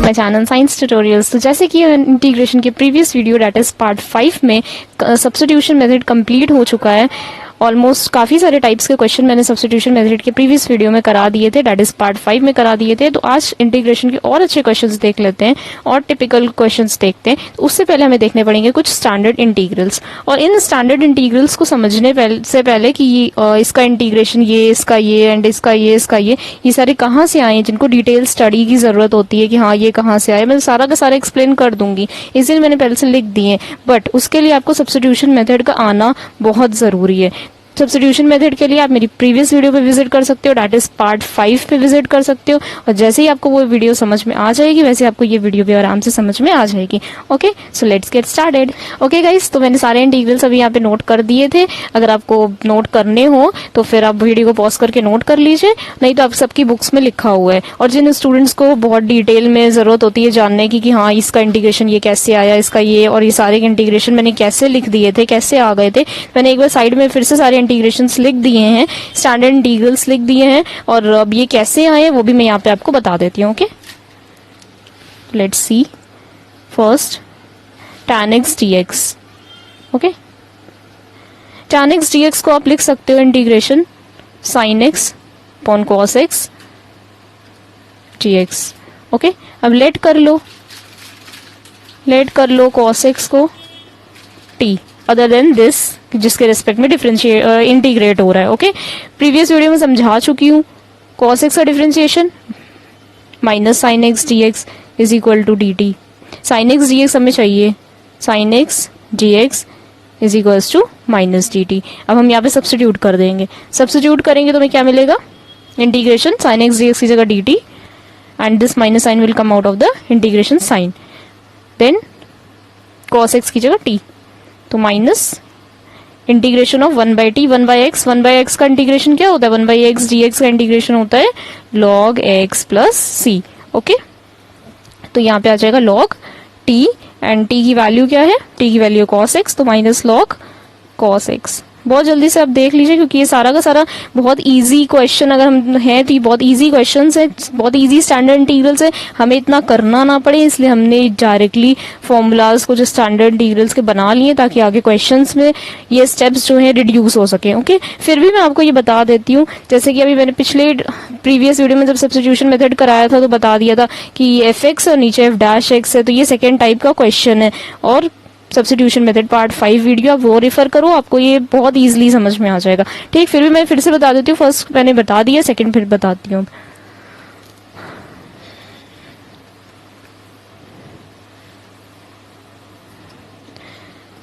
My channel science tutorials. तो जैसे कि इंटीग्रेशन के previous video that is part 5 में सब्स्टिट्यूशन मेथड कंप्लीट हो चुका है। ऑलमोस्ट काफी सारे टाइप्स के क्वेश्चन मैंने सब्स्टिट्यूशन मेथड के प्रीवियस वीडियो में करा दिए थे, दैट इज पार्ट 5 में करा दिए थे। तो आज इंटीग्रेशन के और अच्छे क्वेश्चंस देख लेते हैं और टिपिकल क्वेश्चंस देखते हैं। तो उससे पहले हमें देखने पड़ेंगे कुछ स्टैंडर्ड इंटीग्रल्स, और इन स्टैंडर्ड इंटीग्रल्स को समझने से पहले कि इसका इंटीग्रेशन ये, इसका ये एंड इसका ये सारे कहाँ से आए, जिनको डिटेल स्टडी की जरूरत होती है कि हाँ ये कहाँ से आए, मैं सारा का सारा एक्सप्लेन कर दूंगी, इसलिए मैंने पहले से लिख दिए। बट उसके लिए आपको सब्स्टिट्यूशन मेथड का आना बहुत जरूरी है। सब्स्टिट्यूशन मेथड के लिए आप मेरी प्रीवियस वीडियो पे विजिट कर सकते हो, दैट इज पार्ट 5 पे विजिट कर सकते हो, और जैसे ही आपको वो वीडियो समझ में आ जाएगी वैसे आपको ये वीडियो भी आराम से समझ में आ जाएगी। Okay, so let's get started. Okay guys, तो मैंने सारे इंटीग्रल्स अभी यहाँ पे नोट कर दिए थे। अगर आपको नोट करने हो तो फिर आप वीडियो को पॉज करके नोट कर लीजिए, नहीं तो आप सबकी बुक्स में लिखा हुआ है। और जिन स्टूडेंट्स को बहुत डिटेल में जरूरत होती है जानने की हाँ इसका इंटीग्रेशन ये कैसे आया, इसका ये और ये सारे इंटीग्रेशन मैंने कैसे लिख दिए थे, कैसे आ गए थे, मैंने एक बार साइड में फिर से सारे इंटीग्रेशंस लिख दिए हैं, स्टैंडर्ड इंटीग्रल्स लिख दिए हैं, और अब ये कैसे आए वो भी मैं यहाँ पे आपको बता देती हूँ। Okay, let's see first tan x dx। Okay, tan x dx को आप लिख सकते हो integration sin x upon cos x dx। Okay, अब लेट कर लो cos x को t अदर देन दिस जिसके रेस्पेक्ट में डिफरेंशिएट इंटीग्रेट हो रहा है। ओके, प्रीवियस वीडियो में समझा चुकी हूँ cos x का differentiation minus sin x dx is equal to dt। sin x dx हमें चाहिए, sin x dx is equal to minus dt। अब हम यहाँ पे सब्स्टिट्यूट कर देंगे, सब्स्टिट्यूट करेंगे तो हमें क्या मिलेगा, इंटीग्रेशन sin x dx की जगह dt and this minus sign will come out of the integration sign, then cos x की जगह t, तो minus integration of 1/t 1/x। 1/x का इंटीग्रेशन क्या होता है, 1/x dx का इंटीग्रेशन होता है log x plus c। Okay, तो यहाँ पे आ जाएगा log t एंड t की वैल्यू क्या है, t की वैल्यू cos x, तो माइनस log cos x। बहुत जल्दी से आप देख लीजिए क्योंकि ये सारा का सारा बहुत इजी क्वेश्चन अगर हम है तो ये बहुत इजी क्वेश्चंस है, बहुत इजी स्टैंडर्ड इंटीग्रल्स है, हमें इतना करना ना पड़े, इसलिए हमने डायरेक्टली फॉर्मूलाज को जो स्टैंडर्ड इंटीग्रल्स के बना लिए ताकि आगे क्वेश्चंस में ये स्टेप्स जो है रिड्यूस हो सके। ओके, फिर भी मैं आपको ये बता देती हूँ, जैसे कि अभी मैंने पिछले प्रीवियस वीडियो में जब सब्स्टिट्यूशन मेथड कराया था तो बता दिया था कि एफ एक्स और नीचे एफ डैश एक्स है, तो ये सेकेंड टाइप का क्वेश्चन है। और सब्स्टिट्यूशन मेथड पार्ट 5 वीडियो आप वो रेफर करो, आपको ये बहुत इजीली समझ में आ जाएगा। ठीक, फिर भी मैं फिर से बता देती हूँ, फर्स्ट मैंने बता दिया, सेकंड फिर बताती हूँ।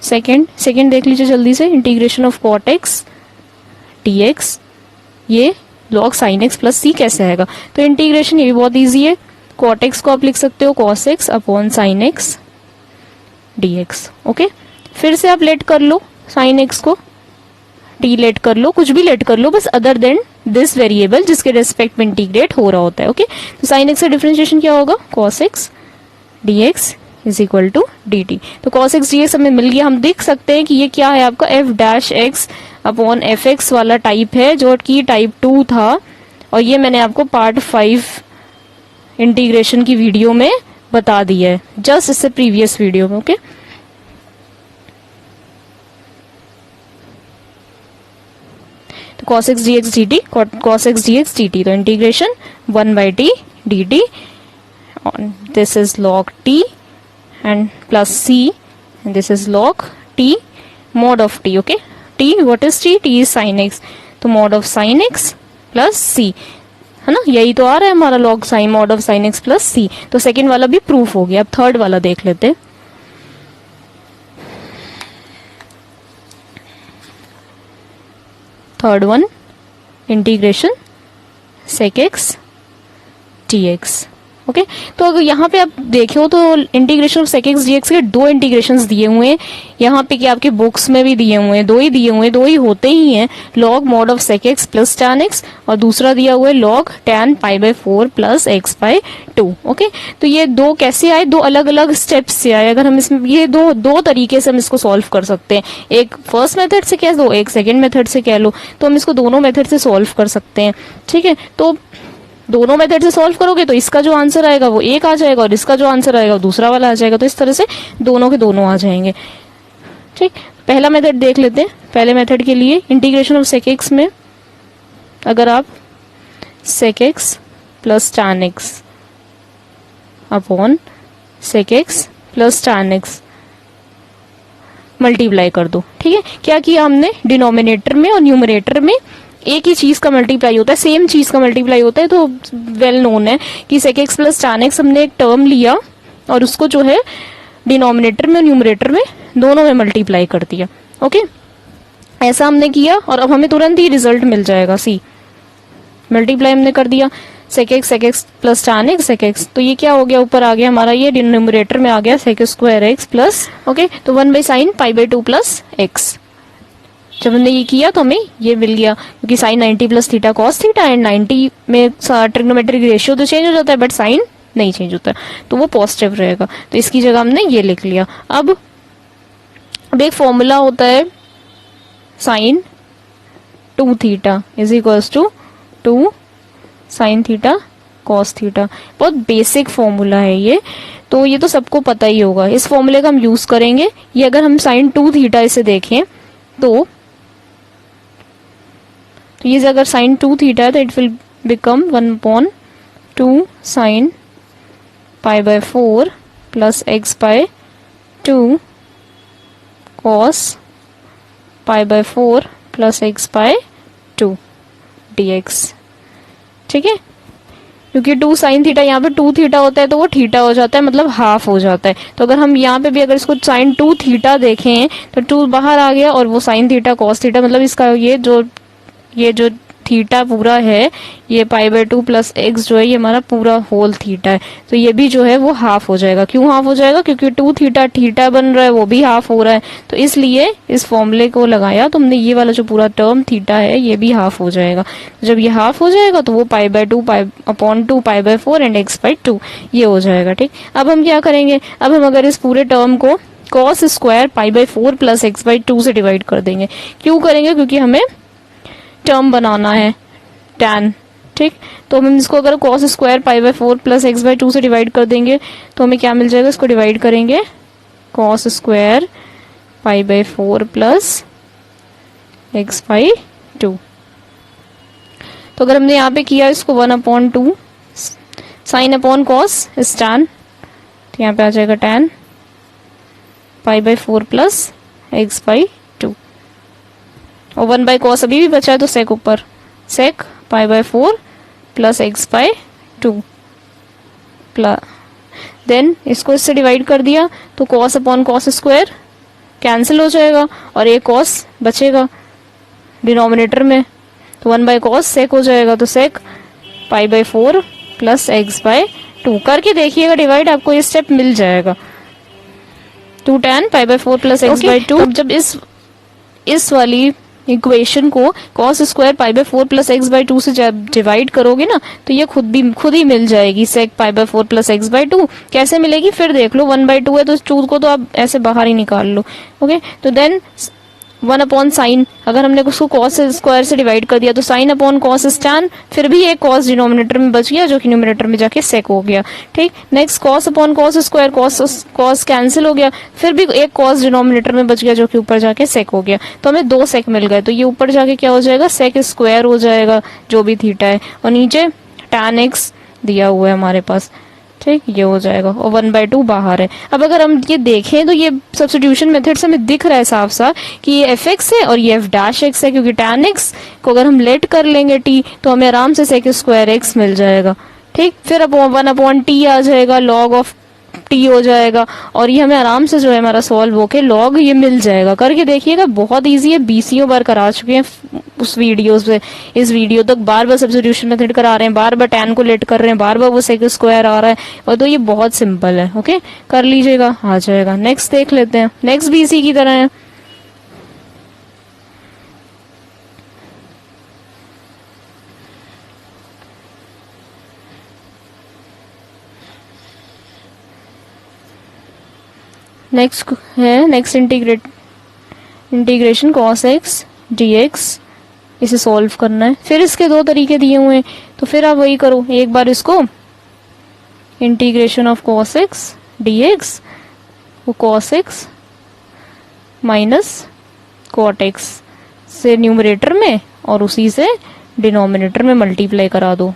सेकंड देख लीजिए जल्दी से, integration of cot x dx ये log sin x plus c कैसे आएगा, तो इंटीग्रेशन ये भी बहुत इजी है, cot x को आप लिख सकते हो cos x upon sin x dx। Okay, फिर से आप लेट कर लो sin x को, t लेट कर लो, कुछ भी लेट कर लो बस अदर देन दिस वेरिएबल जिसके रेस्पेक्ट में इंटीग्रेट हो रहा होता है। ओके, तो sin x का डिफरेंशिएशन क्या होगा, cos x dx is equal to dt। तो cos x dx हमें मिल गया। हम देख सकते हैं कि ये क्या है, आपका f dash x upon F x वाला टाइप है जो कि टाइप 2 था, और ये मैंने आपको पार्ट 5 इंटीग्रेशन की वीडियो में बता दिया है, जस्ट इससे प्रीवियस वीडियो में। ओके, तो cos x dx dt, cos x dx dt, तो integration 1/t dt on this is log t and plus c and this is log t mod of t। okay, t what is t, t is sin x, तो mod of sin x plus c है ना, यही तो आ रहा है हमारा log sin mod of sin x plus c। तो second वाला भी प्रूफ हो गया। अब थर्ड वाला देख लेते हैं। Third one integration sec x dx। Okay, तो अगर यहाँ पे आप देखो तो integration of sec x dx के दो इंटीग्रेशंस दिए हुए हैं, यहाँ पे कि आपके बुक्स में भी दिए हुए हैं, दो ही दिए हुए हैं, दो ही होते ही हैं, log mod of sec x plus tan x, और दूसरा दिया हुआ है log tan pi/4 plus x/2। Okay, तो ये दो कैसे आए, दो अलग अलग स्टेप्स से आए। अगर हम इसमें ये दो तरीके से हम इसको सॉल्व कर सकते हैं, एक फर्स्ट मेथड से कह दो, एक सेकेंड मेथड से कह लो, तो हम इसको दोनों मेथड से सॉल्व कर सकते हैं। ठीक है, तो दोनों मेथड से सॉल्व करोगे तो इसका जो आंसर आएगा वो एक आ जाएगा और इसका जो आंसर आएगा वो दूसरा वाला आ जाएगा। तो इस तरह से दोनों के दोनों आ जाएंगे। ठीक, पहला मेथड देख लेते हैं। पहले मेथड के लिए इंटीग्रेशन ऑफ सेक एक्स में अगर आप sec x plus tan x upon sec x plus tan x multiply कर दो। ठीक है, क्या किया हमने, डिनोमिनेटर में और न्यूमरेटर में एक ही चीज का मल्टीप्लाई होता है, सेम चीज का मल्टीप्लाई होता है। तो वेल नोन है कि sec x plus tan x हमने एक टर्म लिया और उसको जो है डिनोमिनेटर में और न्यूमरेटर में दोनों में मल्टीप्लाई कर दिया। ओके, ऐसा हमने किया और अब हमें तुरंत ही रिजल्ट मिल जाएगा। सी मल्टीप्लाई हमने कर दिया sec x plus tan x sec x, तो ये क्या हो गया, ऊपर आ गया हमारा, ये डिनोमिनेटर में आ गया sec square x plus, okay, तो 1/sin π/2 प्लस एक्स। जब हमने ये किया तो हमें ये मिल गया, क्योंकि sine 90 plus theta cos theta and 90 में ट्रिग्नोमेट्रिक रेशियो तो चेंज हो जाता है बट साइन नहीं चेंज होता, तो वो पॉजिटिव रहेगा। तो इसकी जगह हमने ये लिख लिया। अब एक फॉर्मूला होता है sine 2 theta is equals to 2 sine theta cos theta. बहुत बेसिक फॉर्मूला है ये, तो ये तो सबको पता ही होगा। इस फॉर्मूले का हम यूज करेंगे। ये अगर हम साइन 2 थीटा इसे देखें तो ये अगर साइन 2 थीटा है तो it will become 1/2 sine π/4 plus x/2 cos π/4 plus x/2 dx। ठीक है, क्योंकि 2 साइन थीटा यहाँ पे 2 थीटा होता है तो वो थीटा हो जाता है, मतलब हाफ हो जाता है। तो अगर हम यहाँ पे भी अगर इसको साइन 2 थीटा देखें तो 2 बाहर आ गया और वो साइन थीटा कॉस थीटा, मतलब इसका ये जो थीटा पूरा है, ये π/2 प्लस एक्स जो है ये हमारा पूरा होल थीटा है। तो ये भी जो है वो हाफ हो जाएगा। क्यों हाफ हो जाएगा, क्योंकि 2 थीटा थीटा बन रहा है, वो भी हाफ हो रहा है। तो इसलिए इस फॉर्मूले को लगाया तो हमने ये वाला जो पूरा टर्म थीटा है ये भी हाफ हो जाएगा। जब ये हाफ हो जाएगा तो वो π/2 π/4 एंड x/2 ये हो जाएगा। ठीक, अब हम क्या करेंगे, अब हम अगर इस पूरे टर्म को कॉस स्क्वायर π/4 प्लस x/2 से डिवाइड कर देंगे। क्यों करेंगे, क्योंकि हमें टर्म बनाना है tan। ठीक, तो हम इसको अगर cos स्क्वायर π/4 प्लस x/2 से डिवाइड कर देंगे तो हमें क्या मिल जाएगा, इसको डिवाइड करेंगे cos स्क्वायर π/4 प्लस x/2। तो अगर हमने यहाँ पे किया इसको 1/2 साइन अपॉन कॉस इस tan, तो यहाँ पे आ जाएगा tan π/4 प्लस x/2 और 1/cos अभी भी बचा है तो sec ऊपर sec π/4 plus x/2 plus, then इसको इससे डिवाइड कर दिया तो cos upon cos square cancel हो जाएगा और एक cos बचेगा डिनोमिनेटर में, तो 1/cos sec हो जाएगा, तो sec π/4 प्लस x/2 करके देखिएगा डिवाइड, आपको ये स्टेप मिल जाएगा। 2 tan π/4 प्लस x/2। अब जब इस वाली इक्वेशन को cos स्क्वायर π/4 प्लस x/2 से जब डिवाइड करोगे ना तो ये खुद ही मिल जाएगी sec π/4 प्लस x/2। कैसे मिलेगी फिर देख लो, 1/2 है तो 2 को तो आप ऐसे बाहर ही निकाल लो। ओके, तो देन 1 अपॉन साइन, अगर हमने उसको cos स्क्वायर से डिवाइड कर दिया तो साइन अपॉन cos tan, फिर भी एक cos डिनोमिनेटर में बच गया जो कि न्यूमरेटर में जाके sec हो गया। ठीक, next cos upon cos square, cos cancel हो गया, फिर भी एक cos डिनोमिनेटर में बच गया जो कि ऊपर जाके sec हो गया। तो हमें 2 sec मिल गए, तो ये ऊपर जाके क्या हो जाएगा, sec स्क्वायर हो जाएगा जो भी थीटा है, और नीचे tan x दिया हुआ है हमारे पास। ठीक, ये हो जाएगा और 1/2 बाहर है। अब अगर हम ये देखें तो ये सब्स्टिट्यूशन मेथड से हमें दिख रहा है साफ साफ कि ये fx है और ये f' है, क्योंकि tan x को अगर हम लेट कर लेंगे t तो हमें आराम से sec स्क्वायर x मिल जाएगा। ठीक, फिर 1/t आ जाएगा, log ऑफ t हो जाएगा, और ये हमें आराम से जो है हमारा सॉल्व होके log ये मिल जाएगा। करके देखिएगा, बहुत इजी है, 20 बार करा चुके हैं उस वीडियोस पे। इस वीडियो तक बार बार सब्स्टिट्यूशन मेथड करा रहे हैं, बार बार tan को लेट कर रहे हैं, बार बार वो sec स्क्वायर आ रहा है, और तो ये बहुत सिंपल है। ओके, कर लीजिएगा, आ जाएगा। नेक्स्ट देख लेते हैं, नेक्स्ट भी इसी की तरह है। नेक्स्ट है इंटीग्रेशन cos x dx, इसे सॉल्व करना है। फिर इसके 2 तरीके दिए हुए हैं, तो फिर आप वही करो, एक बार इसको integration of cos x dx, वो cos x minus cot x से न्यूमरेटर में और उसी से डिनोमिनेटर में मल्टीप्लाई करा दो।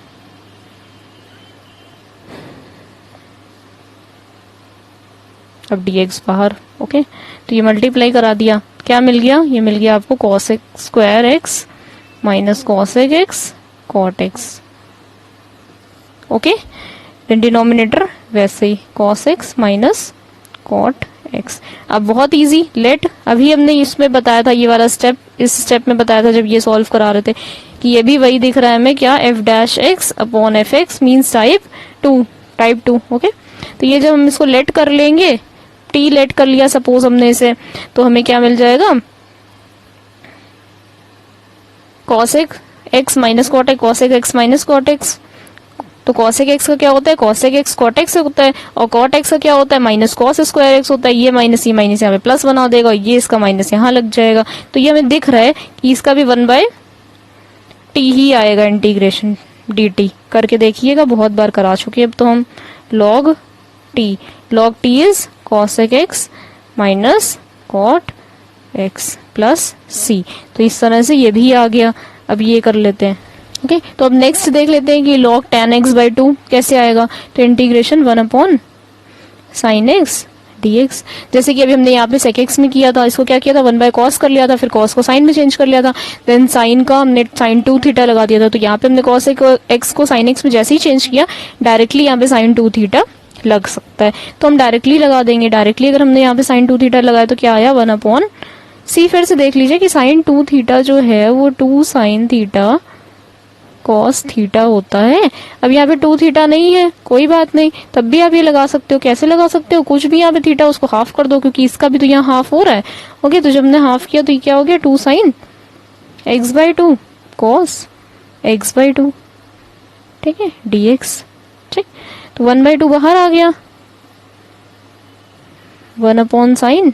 अब dx बाहर, ओके, तो ये मल्टीप्लाई करा दिया, क्या मिल गया, ये मिल गया आपको cos x square x minus cos x cot x, okay. Denominator वैसे ही cos x minus cot x। अब बहुत इजी, लेट, अभी हमने इसमें बताया था, ये वाला स्टेप, इस स्टेप में बताया था जब ये सॉल्व करा रहे थे कि ये भी वही दिख रहा है हमें, क्या, f dash x upon F x means type two, okay. तो ये जब हम इसको लेट कर लेंगे, t लेट कर लिया सपोज हमने इसे, तो हमें क्या मिल जाएगा, cos x minus cot x minus cot x। तो cos x का क्या होता है, cos x cot x होता है, और cot x का क्या होता है, माइनस cos स्क्वायर x होता है। ये माइनस यहाँ पे प्लस बना देगा, और ये इसका माइनस यहाँ लग जाएगा। तो ये हमें दिख रहा है कि इसका भी 1/t ही आएगा इंटीग्रेशन dt। करके देखिएगा, बहुत बार करा चुके अब तो हम। log t is cos x minus cot x plus c। तो इस तरह से ये भी आ गया। अब ये कर लेते हैं, ओके। तो अब नेक्स्ट देख लेते हैं कि log tan x/2 कैसे आएगा। तो इंटीग्रेशन 1/sin x dx, जैसे कि अभी हमने यहाँ पे sec x में किया था, इसको क्या किया था, 1/cos कर लिया था, फिर cos को sin में चेंज कर लिया था, देन sin का हमने sin 2 थीटा लगा दिया था। तो यहाँ पे हमने cos x को sin x में जैसे ही चेंज किया, डायरेक्टली यहाँ पे sin 2 थीटा लग सकता है, तो हम डायरेक्टली लगा देंगे। डायरेक्टली अगर हमने यहाँ पे sin 2 थीटा लगाया तो क्या आया, 1/c। फिर से देख लीजिए कि sin 2 थीटा जो है वो 2 sin थीटा cos थीटा होता है। अब यहाँ पे 2 थीटा नहीं है, कोई बात नहीं, तब भी आप ये लगा सकते हो। कैसे लगा सकते हो, कुछ भी यहाँ पे थीटा उसको हाफ कर दो, क्योंकि इसका भी तो यहाँ हाफ हो रहा है, ओके। तो जब हमने हाफ किया तो ये क्या हो गया, 2 sin x/2 cos x/2, ठीक है, dx, ठीक। तो 1/2 बाहर आ गया, 1/sin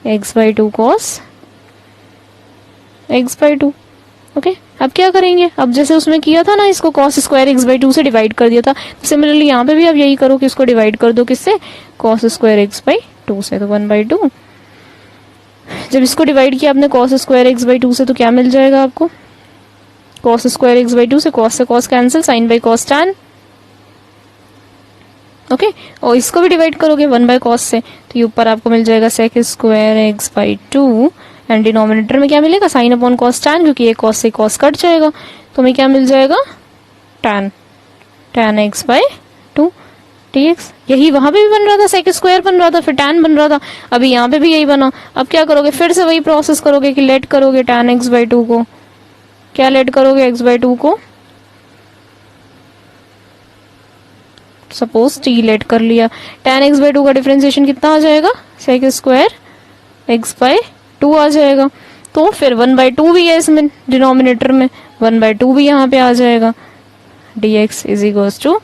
x/2 cos x/2, okay. अब क्या करेंगे, अब जैसे उसमें किया था ना, इसको cos स्क्वायर x/2 से डिवाइड कर दिया था, तो सिमिलरली यहाँ पे भी आप यही करो कि इसको डिवाइड कर दो, किससे, cos स्क्वायर x/2 से। तो 1/2, जब इसको डिवाइड किया आपने cos स्क्वायर x/2 से, तो क्या मिल जाएगा आपको, cos स्क्वायर x/2 से cos cancel, sin by cos tan, okay. और इसको भी डिवाइड करोगे 1/cos से, तो ये ऊपर आपको मिल जाएगा sec square x/2, and denominator में क्या मिलेगा, sin अपॉन cos tan, क्योंकि ये cos से cos कट जाएगा, तो हमें क्या मिल जाएगा, tan x/2 dx। यही वहां पे भी बन रहा था, sec स्क्वायर बन रहा था, फिर tan बन रहा था, अभी यहाँ पे भी यही बना। अब क्या करोगे, फिर से वही प्रोसेस करोगे कि लेट करोगे tan x/2 को, क्या लेट करोगे, x/2 को, सपोज t लेट कर लिया, tan x/2 का डिफरेंशिएशन कितना आ जाएगा, sec स्क्वायर x/2 आ जाएगा। तो फिर 1/2 भी है इसमें डिनोमिनेटर में, 1/2 भी यहाँ पे आ जाएगा, dx is equals to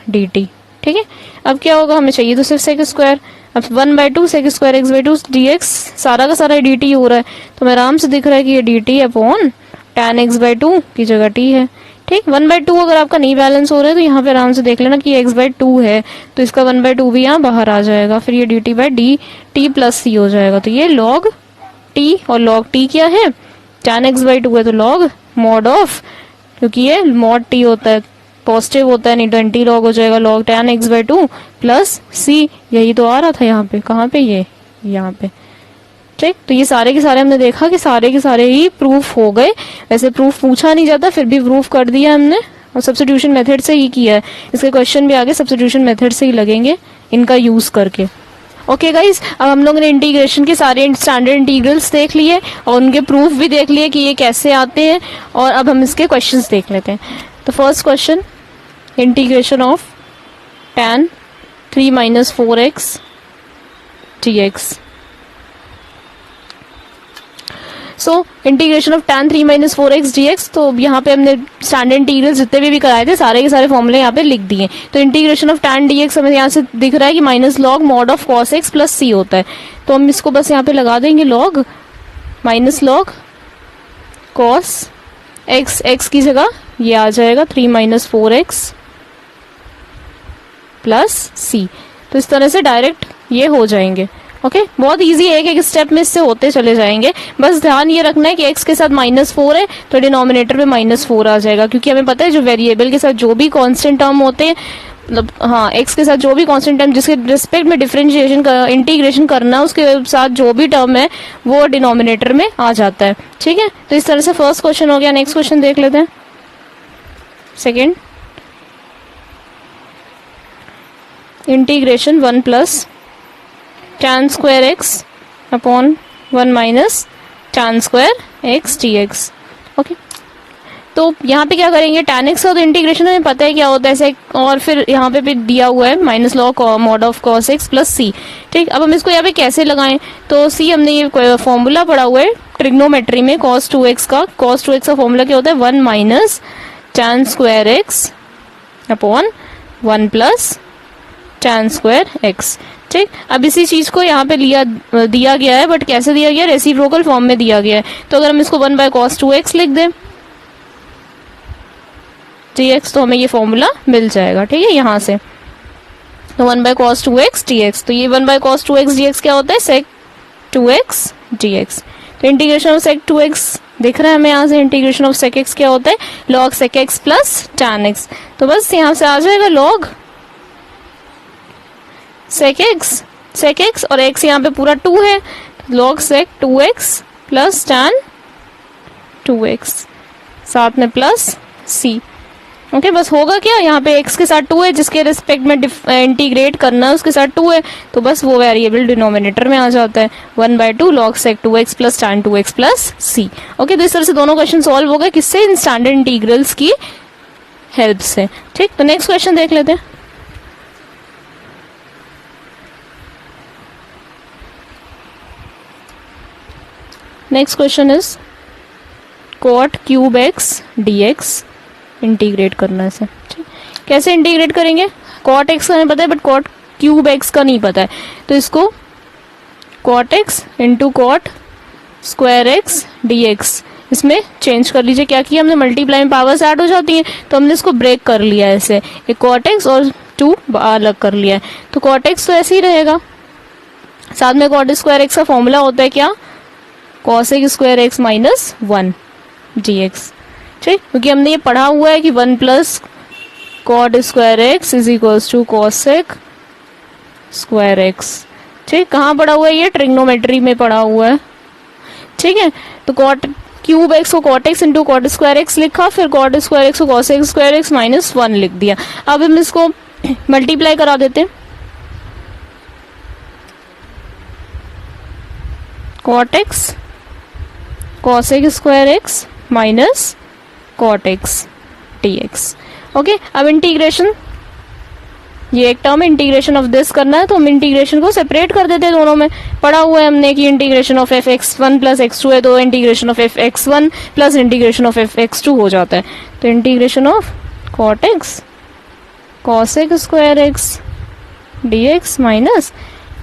dt, ठीक है। अब क्या होगा, हमें चाहिए तो सिर्फ sec स्क्वायर। अब 1/2 sec स्क्वायर x/2 dx, सारा का सारा dt हो रहा है, तो मैं आराम से दिख रहा है कि ये dt अपॉन tan x/2 की जगह t है, ठीक। 1/2 अगर आपका नहीं बैलेंस हो रहा है तो यहाँ पे आराम से देख लेना कि x/2 है, तो इसका 1/2 भी यहाँ बाहर आ जाएगा, फिर ये dt/dt प्लस c हो जाएगा। तो ये log t, और log t क्या है, tan x/2 है, तो log mod ऑफ, क्योंकि ये mod t होता है, पॉजिटिव होता है, नहीं तो एंटी लॉग हो जाएगा, log tan x/2 plus c। यही तो आ रहा था यहाँ पे, कहाँ पे, ये यहाँ पे, ठीक। तो ये सारे के सारे हमने देखा कि सारे के सारे ही प्रूफ हो गए। वैसे प्रूफ पूछा नहीं जाता, फिर भी प्रूफ कर दिया हमने, और सब्स्टिट्यूशन मेथड से ही किया है। इसके क्वेश्चन भी आगे सब्स्टिट्यूशन मेथड से ही लगेंगे, इनका यूज करके। ओके गाइज, अब हम लोगों ने इंटीग्रेशन के सारे स्टैंडर्ड इंटीग्रल्स देख लिए और उनके प्रूफ भी देख लिए कि ये कैसे आते हैं, और अब हम इसके क्वेश्चंस देख लेते हैं। तो first question, integration of tan 3 - 4x dx। So integration of tan 3 - 4x dx, तो यहाँ पे हमने स्टैंडर्ड इंटीग्रल जितने भी कराए थे सारे के सारे फॉर्मूले यहाँ पे लिख दिए। तो इंटीग्रेशन ऑफ tan dx हमें यहाँ से दिख रहा है कि minus log mod of cos x plus c होता है, तो हम इसको बस यहाँ पे लगा देंगे, minus log cos x, x की जगह ये आ जाएगा 3 माइनस 4x प्लस सी। तो इस तरह से डायरेक्ट ये हो जाएंगे। ओके बहुत इजी है, एक एक स्टेप में इससे होते चले जाएंगे। बस ध्यान ये रखना है कि x के साथ -4 है तो डिनोमिनेटर में -4 आ जाएगा, क्योंकि हमें पता है जो वेरिएबल के साथ जो भी कांस्टेंट टर्म होते हैं, मतलब हाँ x के साथ जो भी कांस्टेंट टर्म जिसके रिस्पेक्ट में डिफरेंशिएशन इंटीग्रेशन करना है उसके साथ जो भी टर्म है वो डिनोमिनेटर में आ जाता है। ठीक है, तो इस तरह से फर्स्ट क्वेश्चन हो गया। नेक्स्ट क्वेश्चन देख लेते हैं। Second, integration 1 plus tan square x upon 1 minus tan square x dx। Okay, तो यहाँ पे क्या करेंगे, tan x का तो इंटीग्रेशन हमें पता है क्या होता है ऐसे, और फिर यहाँ पे भी दिया हुआ है minus log mod of cos x plus C. ठीक, अब हम इसको यहाँ पे कैसे लगाएं, तो सी हमने ये फॉर्मूला पढ़ा हुआ है ट्रिग्नोमेट्री में cos 2x का फॉर्मूला क्या होता है 1 minus tan square x upon 1 plus tan square x। ठीक, अब इसी चीज को यहाँ पे दिया गया है, बट कैसे दिया गया है, रेसिप्रोकल फॉर्म में दिया गया है। तो अगर हम इसको 1 बाय cos 2x लिख दें dx तो हमें ये फॉर्मूला मिल जाएगा। ठीक है, यहाँ से तो 1 बाय cos 2x dx, तो ये 1 बाय cos 2x dx क्या होता है sec 2x dx। तो इंटीग्रेशन ऑफ sec 2x दिख रहा है हमें यहाँ से, इंटीग्रेशन ऑफ sec x क्या होता है log sec x plus tan x। तो बस यहाँ से आ जाएगा log sec x और x यहाँ पे पूरा 2 है, log sec 2x plus tan 2x साथ में प्लस c। ओके, बस होगा क्या, यहाँ पे x के साथ 2 है जिसके रिस्पेक्ट में इंटीग्रेट करना है उसके साथ 2 है, तो बस वो वेरिएबल डिनोमिनेटर में आ जाता है 1/2 log sec 2x plus tan 2x plus c। Okay, तो इस तरह से दोनों क्वेश्चन सॉल्व हो गए, किससे, इन स्टैंडर्ड इंटीग्रल्स की हेल्प से। ठीक, तो नेक्स्ट क्वेश्चन देख लेते हैं। Next question is cot cube x dx integrate करना है इसे। ठीक, कैसे इंटीग्रेट करेंगे, cot x का हमें पता है बट cot क्यूब x का नहीं पता है, तो इसको cot x into cot square x dx इसमें चेंज कर लीजिए। क्या किया हमने, मल्टीप्लाई में पावर्स ऐड हो जाती हैं, तो हमने इसको ब्रेक कर लिया है ऐसे, एक cot x और 2 अलग कर लिया है, तो cot x तो ऐसे ही रहेगा। साथ में cot स्क्वायर x का फॉर्मूला होता है क्या, cosec square x minus 1 dx। ठीक, क्योंकि हमने ये पढ़ा हुआ है कि 1 plus cot square x is equals to cosec square x। ठीक, कहाँ पढ़ा हुआ है, ये ट्रिग्नोमेट्री में पढ़ा हुआ है। ठीक है, तो cot क्यूब x को cot x into cot square x लिखा, फिर cot स्क्वायर x को cosec स्क्वायर x माइनस 1 लिख दिया। अब हम इसको मल्टीप्लाई करा देते हैं, cot x cosec square x minus cot x dx। Okay, अब इंटीग्रेशन, ये एक टर्म इंटीग्रेशन ऑफ दिस करना है, तो हम इंटीग्रेशन को सेपरेट कर देते हैं दोनों में। पढ़ा हुआ है हमने कि integration of fx1 plus x2 है, तो integration of fx1 plus integration of fx2 हो जाता है। तो integration of cot x cosec square x dx minus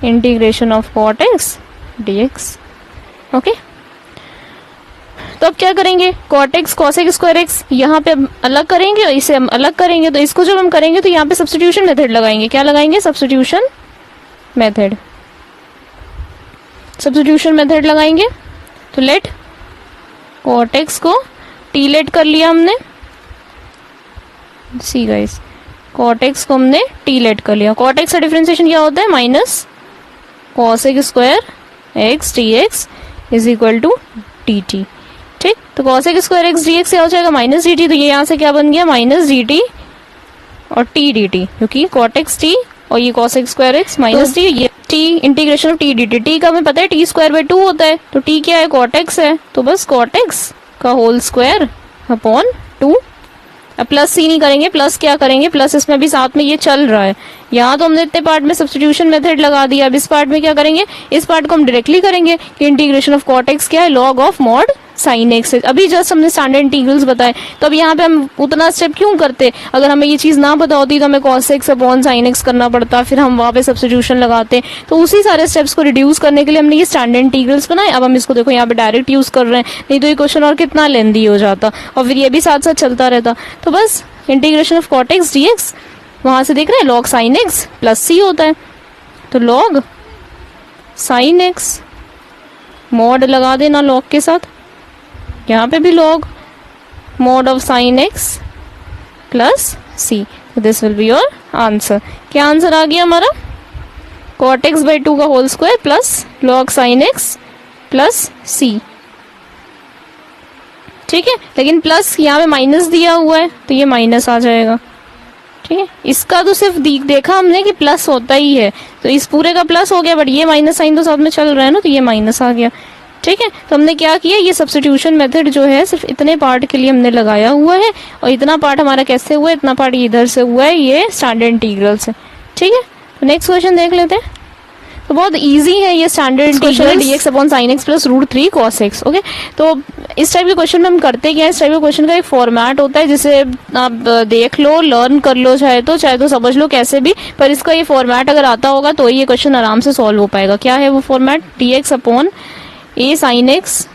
integration of cot x dx। Okay, तो अब क्या करेंगे, cot x cosec square x यहाँ पे अलग करेंगे और इसे हम अलग करेंगे, तो इसको जब हम करेंगे तो यहाँ पे सब्स्टिट्यूशन मेथड लगाएंगे। क्या लगाएंगे, सब्स्टिट्यूशन मेथड, सब्स्टिट्यूशन मेथड लगाएंगे। तो लेट cot x को t लेट कर लिया हमने, सी गाइस cot x को हमने t लेट कर लिया। cot x का डिफरेंशिएशन क्या होता है, minus cosec square x dx is equal to dt। ठीक, तो cosec स्क्वायर x dx क्या हो जाएगा, माइनस dt, तो ये यहाँ से क्या बन गया, माइनस dt और t dt, क्योंकि cot x t और ये cosec square x minus t, ये t integration of t dt। t का हमें पता है t स्क्वायर बाय 2 होता है, तो t क्या है, cot x है, तो बस cot x का होल स्क्वायर अपॉन 2। अब प्लस सी नहीं करेंगे, प्लस क्या करेंगे, प्लस इसमें भी साथ में ये चल रहा है, यहाँ तो हमने इतने पार्ट में सब्स्टिट्यूशन मेथड लगा दिया। अब इस पार्ट में क्या करेंगे, इस पार्ट को हम डायरेक्टली करेंगे कि इंटीग्रेशन ऑफ cot x क्या है, log of mod sine x है। अभी जस्ट हमने स्टैंडर्ड इंटीग्रल्स बताए, तो अब यहाँ पे हम उतना स्टेप क्यों करते? अगर हमें ये चीज ना पता होती तो हमें cos x upon sine x करना पड़ता, फिर हम वहां पे सब्स्टिट्यूशन लगाते। तो उसी सारे स्टेप्स को रिड्यूस करने के लिए हमने ये स्टैंडर्ड इंटीग्रल्स बनाए। अब हम इसको देखो यहाँ पे डायरेक्ट यूज कर रहे हैं, नहीं तो ये क्वेश्चन और कितना लेंदी हो जाता और फिर ये भी साथ साथ चलता रहता। तो बस integration of cot x dx, वहां से देख रहे हैं log साइन एक्स प्लस सी होता है, तो log साइन एक्स मॉड लगा देना log के साथ, यहाँ पे भी log mod of sin x plus c, this will be your answer. क्या आंसर आ गया हमारा? cot x बाई 2 का whole square plus log sin x plus c। ठीक है, लेकिन प्लस यहाँ पे माइनस दिया हुआ है तो ये माइनस आ जाएगा। ठीक है, इसका तो सिर्फ देखा हमने कि प्लस होता ही है, तो इस पूरे का प्लस हो गया, बट ये माइनस साइन तो साथ में चल रहा है ना, तो ये माइनस आ गया। ठीक है, तो हमने क्या किया, ये सब्स्टिट्यूशन मेथड जो है सिर्फ इतने पार्ट के लिए हमने लगाया हुआ है, और इतना पार्ट हमारा कैसे हुआ है, इतना पार्ट इधर से हुआ है, ये स्टैंडर्ड इंटीग्रल से। ठीक है, तो नेक्स्ट क्वेश्चन देख लेते हैं। तो बहुत इजी है ये standard integral dx upon sine x plus root 3 cos x। Okay, तो इस टाइप के क्वेश्चन में हम करते क्या है, इस टाइप के क्वेश्चन का एक फॉर्मेट होता है जिसे आप देख लो, लर्न कर लो, चाहे तो समझ लो कैसे भी, पर इसका ये फॉर्मेट अगर आता होगा तो ये क्वेश्चन आराम से सॉल्व हो पाएगा। क्या है वो format? dx upon a sign x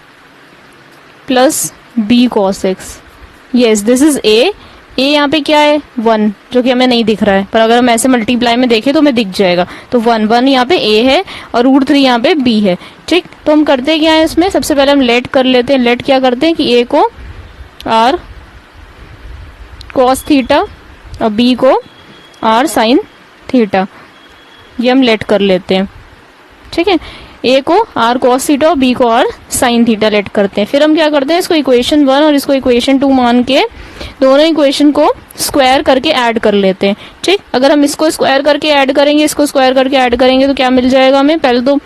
plus b cos x। Yes, this is a यहाँ पे क्या है 1, जो कि हमें नहीं दिख रहा है, पर अगर हम ऐसे मल्टीप्लाई में देखें तो हमें दिख जाएगा। तो 1 यहाँ पे a है और रूट 3 यहाँ पे b है। ठीक, तो हम करते क्या है इसमें, सबसे पहले हम लेट कर लेते हैं। लेट क्या करते हैं कि a को r cos थीटा और b को r sin थीटा, ये हम लेट कर लेते हैं। ठीक है, a को r cos थीटा और b को r sin थीटा लेट करते हैं। फिर हम क्या करते हैं, इसको इक्वेशन 1 और इसको इक्वेशन 2 मान के दोनों इक्वेशन को स्क्वायर करके ऐड कर लेते हैं। ठीक, अगर हम इसको स्क्वायर करके ऐड करेंगे, इसको स्क्वायर करके ऐड करेंगे तो क्या मिल जाएगा हमें? पहले तो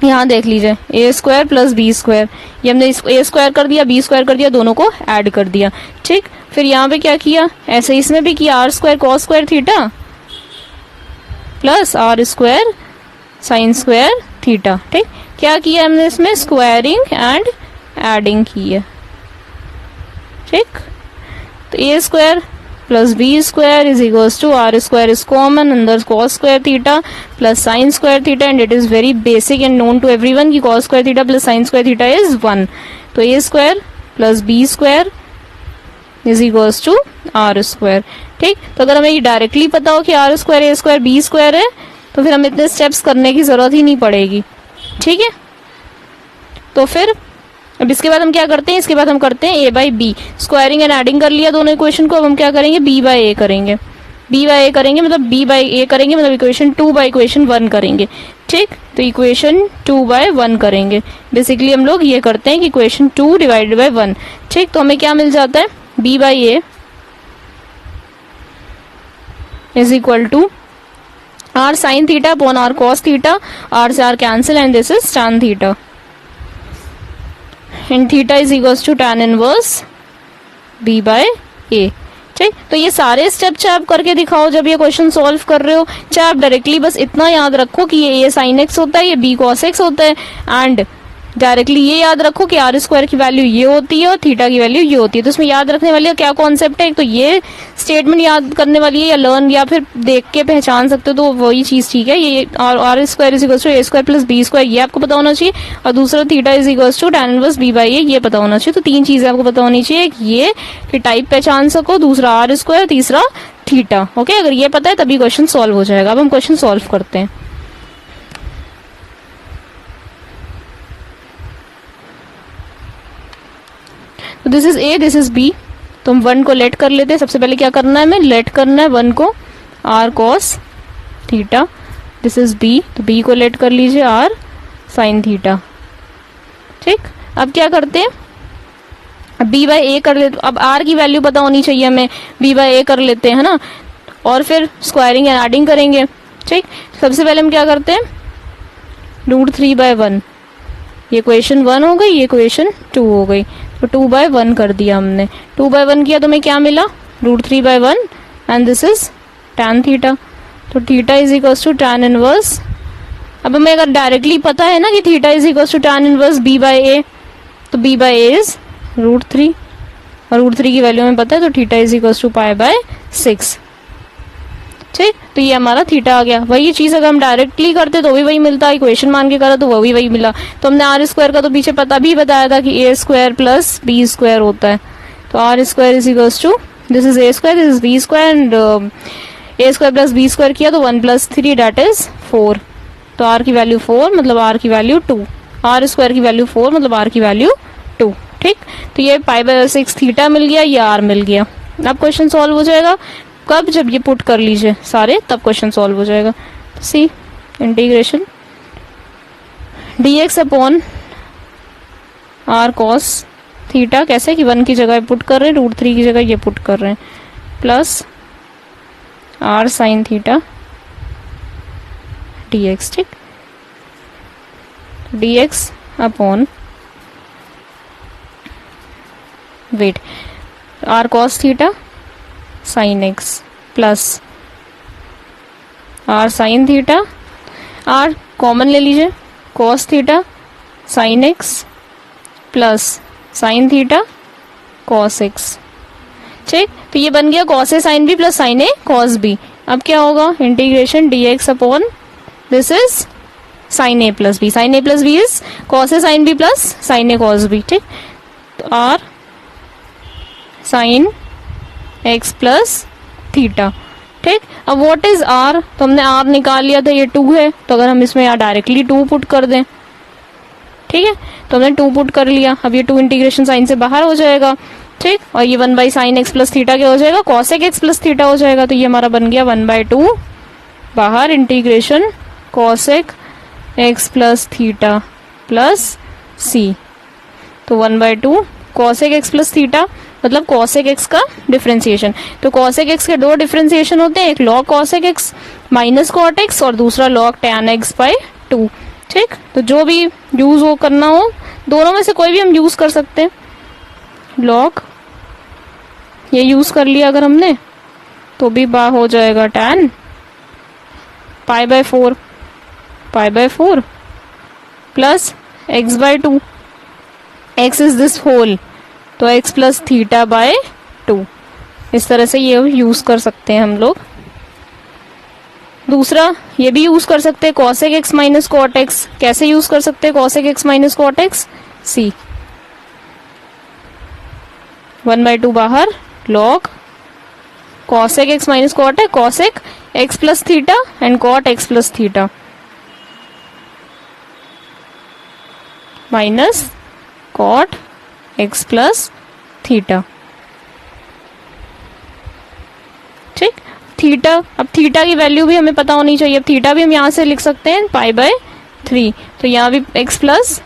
यहाँ देख लीजिए, a square plus b square, ये हमने इसको a स्क्वायर कर दिया, b स्क्वायर कर दिया, दोनों को ऐड कर दिया। ठीक, फिर यहाँ पे क्या किया, ऐसे इसमें भी किया, r square cos square theta plus r square sine square theta. ठीक, क्या किया हमने इसमें? स्क्वायरिंग एंड एडिंग की है। ठीक, तो a square plus b square is equals to r square is common, अंदर cos square theta plus sine square theta, and it is very basic and known to everyone कि cos square theta plus sine square theta is 1। तो a square plus b square is equals to r square. ठीक, तो अगर हमें ये directly पता हो कि r square a square b square है तो फिर हमें इतने स्टेप्स करने की जरूरत ही नहीं पड़ेगी। ठीक है, तो फिर अब इसके बाद हम क्या करते हैं, इसके बाद हम करते हैं a by b, squaring and adding कर लिया दोनों इक्वेशन को। अब हम क्या करेंगे, b बाई ए करेंगे, b बाई ए करेंगे मतलब b बाई ए करेंगे, मतलब इक्वेशन 2 बाई इक्वेशन 1 करेंगे। ठीक, तो इक्वेशन 2 बाई 1 करेंगे। बेसिकली हम लोग ये करते हैं कि इक्वेशन 2 डिवाइडेड बाई 1। ठीक, तो हमें क्या मिल जाता है, b by a is equal to r sin theta upon r cos theta, r से r cancel and this is tan theta, and theta is equals to tan inverse b by a। ठीक, तो ये सारे step चाहे आप करके दिखाओ जब ये क्वेश्चन सॉल्व कर रहे हो, चाहे आप डायरेक्टली बस इतना याद रखो कि ये a sin x होता है, ये b cos x होता है, एंड डायरेक्टली ये याद रखो कि r स्क्वायर की वैल्यू ये होती है और थीटा की वैल्यू ये होती है। तो इसमें याद रखने वाली क्या कॉन्सेप्ट है, एक तो ये स्टेटमेंट याद करने वाली है, या लर्न या फिर देख के पहचान सकते हो, तो वही चीज ठीक है। ये r square is equal to a square plus b square, ये आपको पता होना चाहिए, और दूसरा theta is equal to tan inverse b by a, ये पता होना चाहिए। तो 3 चीजें आपको पता होनी चाहिए, एक ये कि टाइप पहचान सको, दूसरा r स्क्वायर, तीसरा थीटा। ओके, अगर ये पता है तभी क्वेश्चन सॉल्व हो जाएगा। अब हम क्वेश्चन सॉल्व करते हैं। तो this is a, this is b, तो हम 1 को लेट कर लेते हैं। सबसे पहले क्या करना है, हमें लेट करना है 1 को r cos theta, this is b, तो b को लेट कर लीजिए r sin थीटा। ठीक, अब क्या करते हैं, अब b बाई ए कर लेते, अब r की वैल्यू पता होनी चाहिए हमें, b बाई ए कर लेते हैं, है ना, और फिर स्क्वायरिंग एंड एडिंग करेंगे। ठीक, सबसे पहले हम क्या करते हैं, √3/1, ये इक्वेशन 1 हो गई, ये इक्वेशन 2 हो गई, तो 2/1 कर दिया हमने। 2/1 किया तो हमें क्या मिला, √3/1, and this is tan theta, तो theta is equals to tan inverse. अब हमें अगर डायरेक्टली पता है ना कि theta is equals to tan inverse b by a, तो b बाय a इज √3 और √3 की वैल्यू हमें पता है, तो theta is equal to pi by 6। ठीक, तो ये हमारा थीटा आ गया। वही चीज अगर हम डायरेक्टली करते तो भी वही मिलता, इक्वेशन मान के करा तो वो भी वही मिला। तो हमने आर स्क्वायर का तो पीछे पता भी बताया था कि a square plus b square होता है। तो r square is equal to, this is a square, this is b square, and a square plus b square किया तो 1 + 3 दैट इज 4। तो आर की वैल्यू 4 मतलब आर की वैल्यू 2, आर स्क्वायर की वैल्यू 4 मतलब आर की वैल्यू 2। ठीक, तो ये पाई बाय 6 थीटा मिल गया, ये आर मिल गया। अब क्वेश्चन सॉल्व हो जाएगा कब, जब ये पुट कर लीजिए सारे, तब क्वेश्चन सॉल्व हो जाएगा। See integration dx upon R cos theta, कैसे कि 1 की जगह पुट कर रहे हैं, √3 की जगह ये पुट कर रहे हैं, plus r sine theta dx। ठीक, dx upon wait r cos theta sine x plus r sine theta, r common ले लीजिए, cos theta sine x plus sine theta cos x. ठीक, तो ये बन गया cos a sine b plus sine a cos b. अब क्या होगा, integration dx upon this is sine a plus b, sine a plus b is cos a sine b plus sine a cos b. ठीक, तो r sine x plus theta. ठीक, अब what is are, तो हमने are निकाल लिया था, ये 2 है, तो अगर हम इसमें यहाँ डायरेक्टली 2 पुट कर दें, ठीक है, तो हमने 2 पुट कर लिया। अब ये 2 इंटीग्रेशन साइन से बाहर हो जाएगा। ठीक, और ये 1 by sine x plus theta क्या हो जाएगा, कॉसेक एक्स प्लस थीटा हो जाएगा। तो ये हमारा बन गया 1/2 बाहर integration cosec x plus theta plus C. तो 1/2 कॉसेक एक्स प्लस थीटा मतलब कॉसेक एक्स का डिफरेंशिएशन। तो कॉसेक एक्स के 2 डिफरेंशिएशन होते हैं, एक log cosec x minus cot x और दूसरा लॉग टैन एक्स बाय 2। ठीक, तो जो भी यूज हो करना हो, दोनों में से कोई भी हम यूज कर सकते हैं। लॉग ये यूज कर लिया अगर हमने, तो भी बा हो जाएगा tan pi by 4 plus x by 2, x is this whole, तो x प्लस थीटा बाय 2। इस तरह से ये यूज कर सकते हैं हम लोग। दूसरा ये भी यूज कर सकते हैं cosec x minus cot x. कैसे यूज कर सकते हैं cosec x minus cot x, see 1/2 बाहर log cosec x minus cot है, cosec x plus theta and cot x plus theta minus cot x plus theta. ठीक, theta, अब theta की value भी हमें पता होनी चाहिए। अब थीटा भी हम यहां से लिख सकते हैं पाई बाय 3, तो यहाँ भी x plus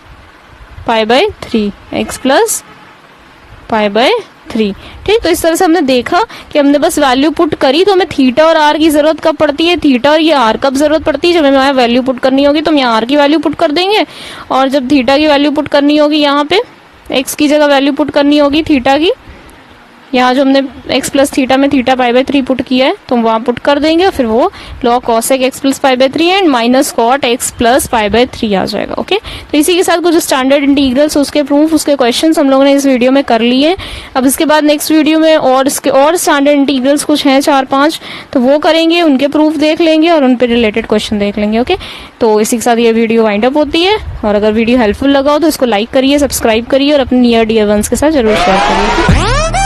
pi by 3, x plus pi by 3। ठीक, तो इस तरह से हमने देखा कि हमने बस वैल्यू पुट करी, तो हमें थीटा और आर की जरूरत कब पड़ती है, थीटा और ये आर कब जरूरत पड़ती है, जब हमें यहाँ वैल्यू पुट करनी होगी तो हम यहाँ आर की वैल्यू पुट कर देंगे, और जब थीटा की वैल्यू पुट करनी होगी यहाँ पे x की जगह वैल्यू पुट करनी होगी थीटा की, यहाँ जो हमने x प्लस थीटा में थीटा पाई बाय 3 पुट किया है तो हम वहाँ पुट कर देंगे, फिर वो log cosec x plus pi by 3 and minus cot x plus pi by 3 आ जाएगा। ओके, तो इसी के साथ कुछ स्टैंडर्ड इंटीग्रल्स, उसके प्रूफ, उसके क्वेश्चंस हम लोगों ने इस वीडियो में कर लिए। अब इसके बाद नेक्स्ट वीडियो में और इसके और स्टैंडर्ड इंटीग्रल्स कुछ हैं 4-5, तो वो करेंगे, उनके प्रूफ देख लेंगे और उन पर रिलेटेड क्वेश्चन देख लेंगे। ओके, तो इसी के साथ ये वीडियो वाइंड अप होती है, और अगर वीडियो हेल्पफुल लगा हो तो इसको लाइक करिए, सब्सक्राइब करिए और अपने नियर डियर वंस के साथ जरूर शेयर करिए।